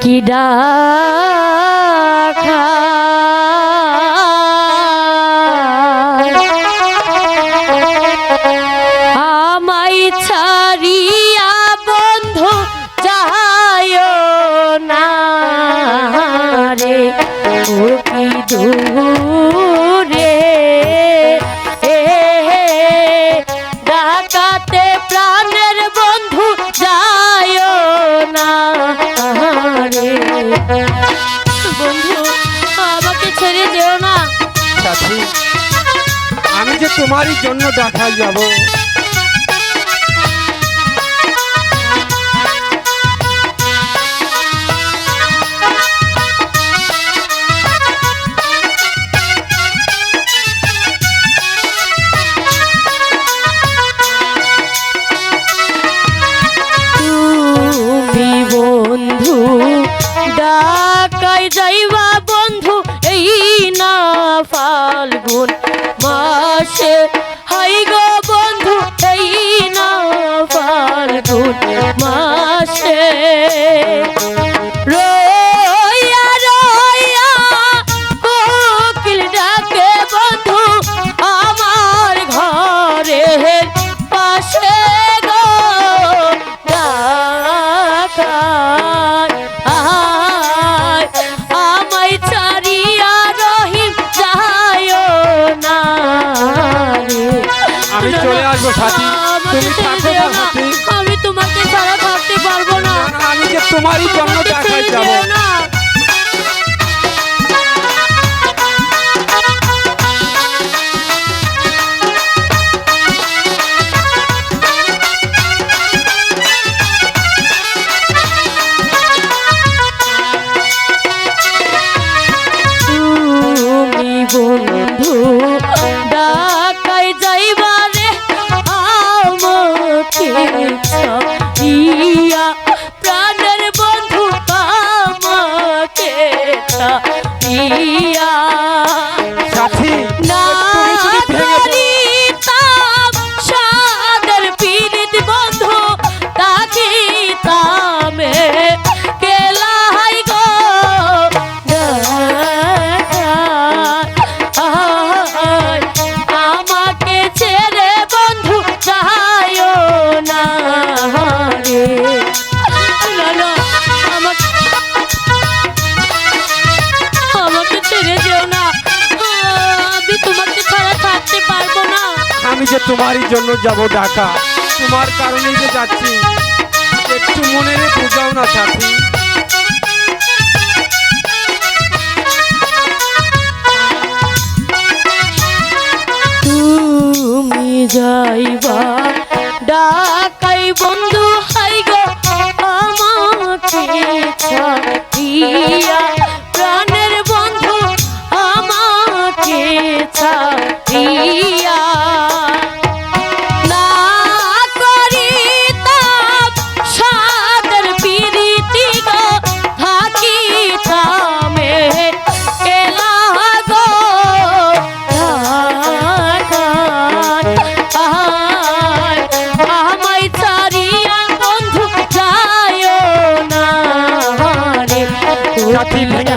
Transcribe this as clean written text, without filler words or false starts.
কি ডাকা আমায় ছাড়িয়া বন্ধু যায় না রে ও কি দূরে ডাকাতে প্রাণের বন্ধু যায় না রে বন্ধু আমাকে ছেড়ে যেও না। সাথী আমি যে তোমারই জন্য ঢাকায় যাব। বন্ধু ঢাকায় যাইবা বন্ধু এই না ফাল্গুন মাসে হাই গো বন্ধু এই না ফাল্গুন মাসে রইয়া রইয়া কোকিল ডাকে বন্ধু আমার ঘরের পাশে গো আমায় ছাড়িয়া রহিম যায় না রে। আমি চলে আসবো সাথী, তুমি থাকো না সাথী। আমি তোমাকে ছাড়া থাকতে পারবো না। আমি যে তোমারই জন্য ঢাকায় যাব। বন্ধু ঢাকায় যাইবা রে আমাকে ছাড়িয়া প্রাণের বন্ধু আমাকে ছাড়িয়া সাথী না করিতাম সাদের পীড়িত বন্ধু তাকিতামে কেলাই গো আমাকে ছেড়ে বন্ধু যায় না রে। না না আমাকে ছেড়ে যেও না। আমি তোমাকে ছাড়া থাকতে পারবো না। আমি যে তোমারই জন্য যাব ঢাকা, তোমার কারণেই যে যাচ্ছি, একটু মনে বুঝাও না সাথী। তুমি যাইবা ঢাকায় বন্ধু হাই গো আমাকে ছাড়িয়া প্রাণের বন্ধু আমাকে ছাড়িয়া না করিতাম সাদের পীড়িতি গো থাকিতামে কেলা গো আমায় ছাড়িয়া বন্ধু যায় না রে। সাথী ভেঙে